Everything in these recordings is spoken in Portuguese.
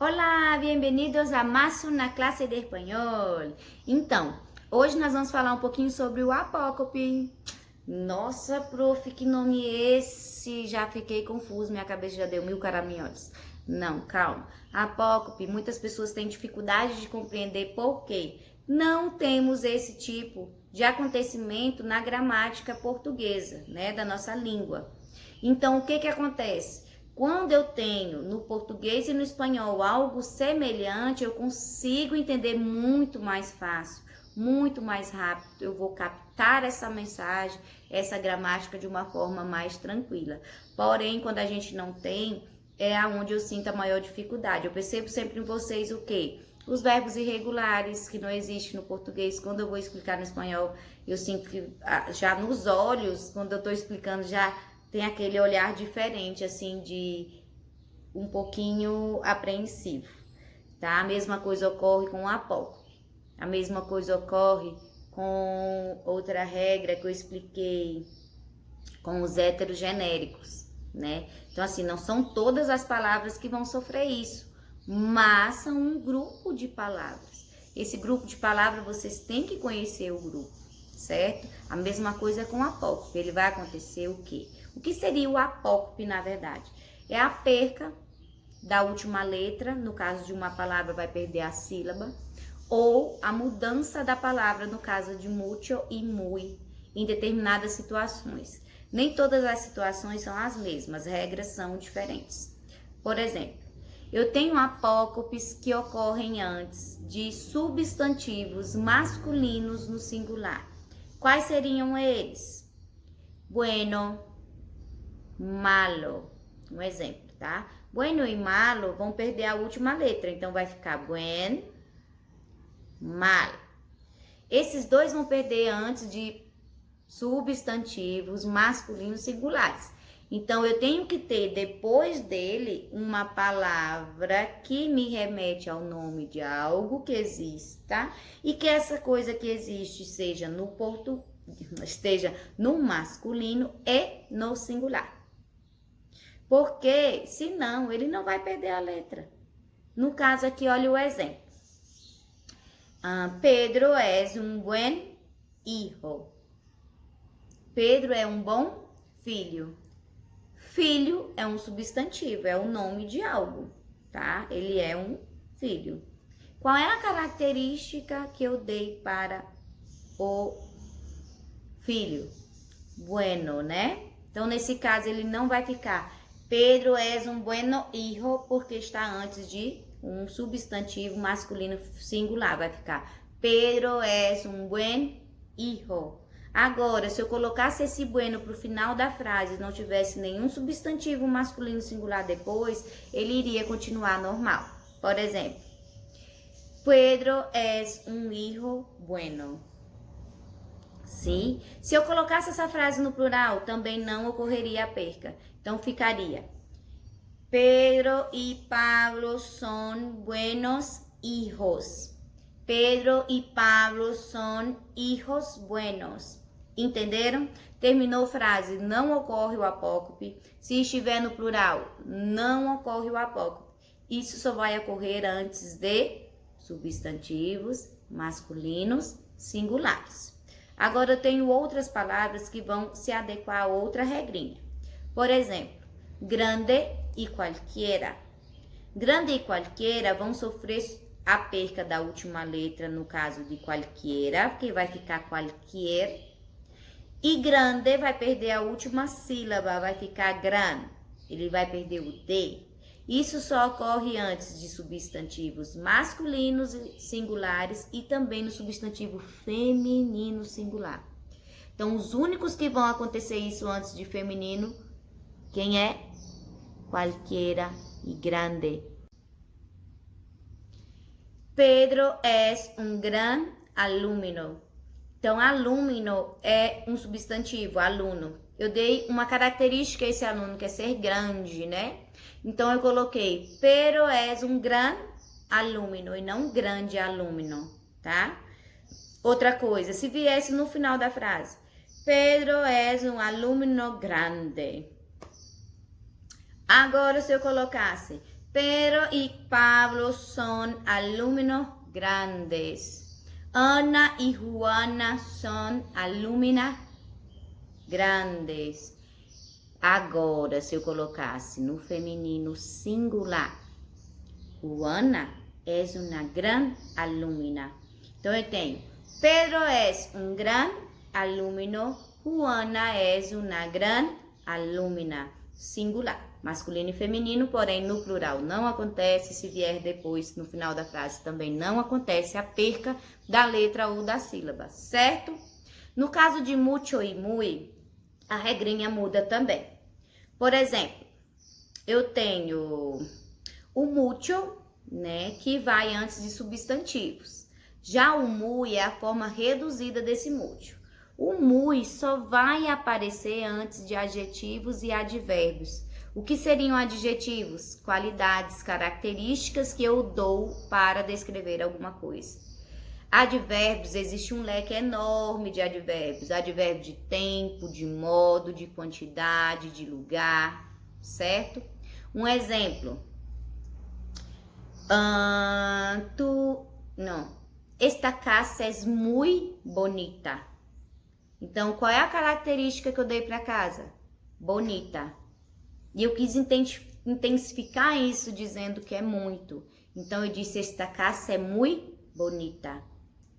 Olá, bem-vindos a mais uma classe de espanhol. Então, hoje nós vamos falar um pouquinho sobre o apócope. Nossa, prof, que nome é esse? Já fiquei confuso, minha cabeça já deu 1000 caraminholes. Não, calma. Apócope, muitas pessoas têm dificuldade de compreender por quê. Não temos esse tipo de acontecimento na gramática portuguesa, né, da nossa língua. Então, o que acontece? Quando eu tenho no português e no espanhol algo semelhante, eu consigo entender muito mais fácil, muito mais rápido. Eu vou captar essa mensagem, essa gramática de uma forma mais tranquila. Porém, quando a gente não tem, é aonde eu sinto a maior dificuldade. Eu percebo sempre em vocês o quê? Os verbos irregulares, que não existem no português. Quando eu vou explicar no espanhol, eu sinto que já nos olhos, quando eu estou explicando, já tem aquele olhar diferente, assim, de um pouquinho apreensivo, tá? A mesma coisa ocorre com o apócope. A mesma coisa ocorre com outra regra que eu expliquei, com os heterogenéricos, né? Então, assim, não são todas as palavras que vão sofrer isso, mas são um grupo de palavras. Esse grupo de palavras, vocês têm que conhecer o grupo, certo? A mesma coisa com o apócope. Ele vai acontecer o quê? O que seria o apócope, na verdade? É a perca da última letra, no caso de uma palavra vai perder a sílaba, ou a mudança da palavra, no caso de mucho e muy, em determinadas situações. Nem todas as situações são as mesmas, regras são diferentes. Por exemplo, eu tenho apócopes que ocorrem antes de substantivos masculinos no singular. Quais seriam eles? Bueno, malo. Um exemplo, tá? Bueno e malo vão perder a última letra, então vai ficar buen, mal. Esses dois vão perder antes de substantivos masculinos singulares. Então, eu tenho que ter depois dele uma palavra que me remete ao nome de algo que exista e que essa coisa que existe esteja no masculino e no singular. Porque, senão, ele não vai perder a letra. No caso aqui, olha o exemplo. Pedro es un buen hijo. Pedro é um bom filho. Filho é um substantivo, é o nome de algo, tá? Ele é um filho. Qual é a característica que eu dei para o filho? Bueno, né? Então, nesse caso, ele não vai ficar Pedro es un bueno hijo, porque está antes de um substantivo masculino singular. Vai ficar Pedro es un buen hijo. Agora, se eu colocasse esse bueno para o final da frase e não tivesse nenhum substantivo masculino singular depois, ele iria continuar normal. Por exemplo, Pedro es un hijo bueno. Sim? Se eu colocasse essa frase no plural, também não ocorreria a perca. Então, ficaria Pedro y Pablo son buenos hijos. Pedro y Pablo son hijos buenos. Entenderam? Terminou a frase, não ocorre o apócope. Se estiver no plural, não ocorre o apócope. Isso só vai ocorrer antes de substantivos masculinos singulares. Agora, eu tenho outras palavras que vão se adequar a outra regrinha. Por exemplo, grande e cualquiera. Grande e cualquiera vão sofrer a perca da última letra, no caso de cualquiera, que vai ficar qualquer. E grande vai perder a última sílaba, vai ficar gran. Ele vai perder o D. Isso só ocorre antes de substantivos masculinos singulares e também no substantivo feminino singular. Então, os únicos que vão acontecer isso antes de feminino, quem é? Cualquiera e grande. Pedro es un gran alumno. Então, alumno é um substantivo, aluno. Eu dei uma característica a esse aluno, que é ser grande, né? Então, eu coloquei Pedro es un gran alumno e não grande alumno, tá? Outra coisa, se viesse no final da frase, Pedro es un alumno grande. Agora, se eu colocasse Pedro y Pablo son alumnos grandes. Ana y Juana son alumnas grandes. Agora, se eu colocasse no feminino singular, Juana é uma gran alumna. Então, eu tenho Pedro é um gran alumno, Juana é uma gran alumna. Singular, masculino e feminino, porém no plural não acontece. Se vier depois, no final da frase, também não acontece a perca da letra ou da sílaba, certo? No caso de mucho e muy, a regrinha muda também. Por exemplo, eu tenho o mucho, né, que vai antes de substantivos. Já o muy é a forma reduzida desse mucho. O muy só vai aparecer antes de adjetivos e advérbios. O que seriam adjetivos? Qualidades, características que eu dou para descrever alguma coisa. Advérbios, existe um leque enorme de advérbios. Advérbio de tempo, de modo, de quantidade, de lugar, certo? Um exemplo. Esta casa é muito bonita. Então, qual é a característica que eu dei para a casa? Bonita. E eu quis intensificar isso dizendo que é muito. Então, eu disse, esta casa é muito bonita.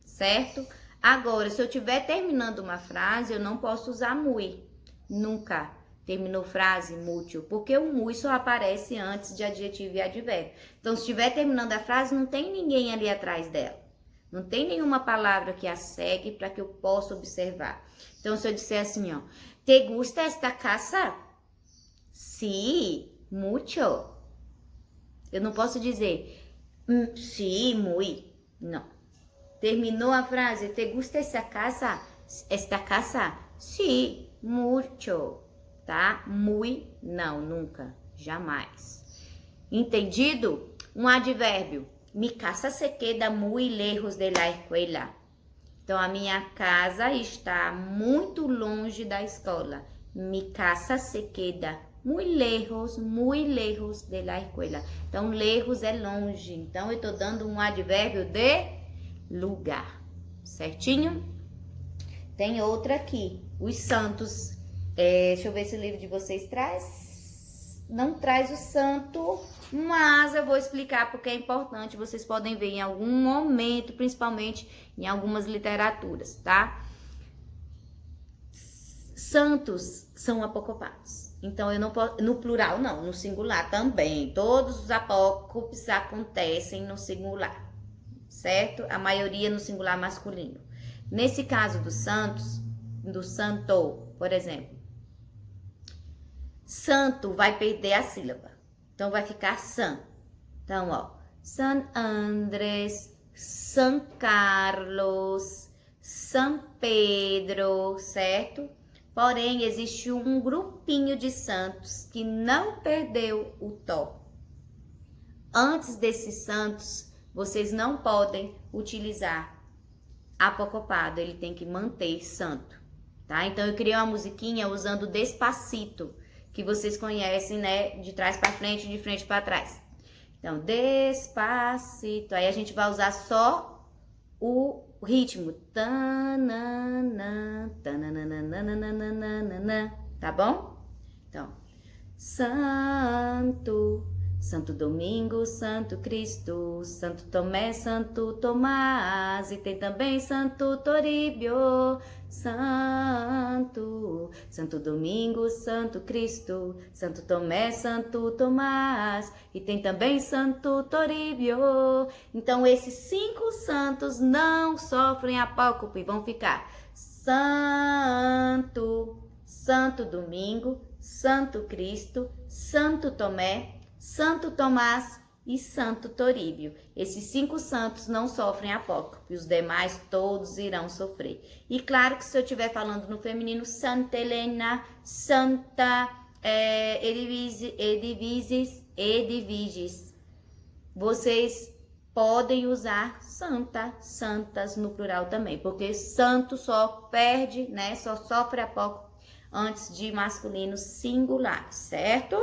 Certo? Agora, se eu estiver terminando uma frase, eu não posso usar muy. Nunca. Terminou frase, mútil. Porque o muy só aparece antes de adjetivo e advérbio. Então, se estiver terminando a frase, não tem ninguém ali atrás dela. Não tem nenhuma palavra que a segue para que eu possa observar. Então, se eu disser assim, ó, ¿te gusta esta casa? Sí, mucho. Eu não posso dizer, sí, muy. Não. Terminou a frase, ¿te gusta esta casa? Esta casa? Sí, mucho. Tá? Muy, não, nunca, jamais. Entendido? Um advérbio. Mi casa se queda muy lejos de la escuela. Então, a minha casa está muito longe da escola. Mi casa se queda muy lejos de la escuela. Então, lejos é longe. Então, eu estou dando um advérbio de lugar. Certinho? Tem outra aqui. Os santos. Deixa eu ver se o livro de vocês traz. Não traz o santo, mas eu vou explicar porque é importante. Vocês podem ver em algum momento, principalmente em algumas literaturas, tá? Santos são apocopados. Então, eu não posso, no plural não, no singular também. Todos os apócopes acontecem no singular, certo? A maioria no singular masculino. Nesse caso dos santos, do santo, por exemplo, santo vai perder a sílaba. Então, vai ficar San. Então, ó, San Andrés, San Carlos, San Pedro, certo? Porém, existe um grupinho de santos que não perdeu o tó. Antes desses santos, vocês não podem utilizar apocopado. Ele tem que manter santo, tá? Então, eu criei uma musiquinha usando Despacito, que vocês conhecem, né? De trás para frente, de frente para trás. Então, Despacito. Aí a gente vai usar só o ritmo. Tá bom? Então, Santo, Santo Domingo, Santo Cristo, Santo Tomé, Santo Tomás, e tem também Santo Toribio, Santo, Santo Domingo, Santo Cristo, Santo Tomé, Santo Tomás, e tem também Santo Toribio. Então, esses 5 santos não sofrem apócope, vão ficar Santo, Santo Domingo, Santo Cristo, Santo Tomé, Santo Tomás e Santo Toribio. Esses 5 santos não sofrem apócope, os demais todos irão sofrer. E claro que se eu estiver falando no feminino, Santa Helena, Santa Edviges, vocês podem usar santa, santas no plural também, porque santo só perde, né, só sofre apócope antes de masculino singular, certo?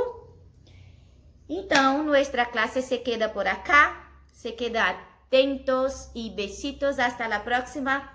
Então, nuestra clase se queda por acá. Se queda atentos y besitos. Hasta la próxima.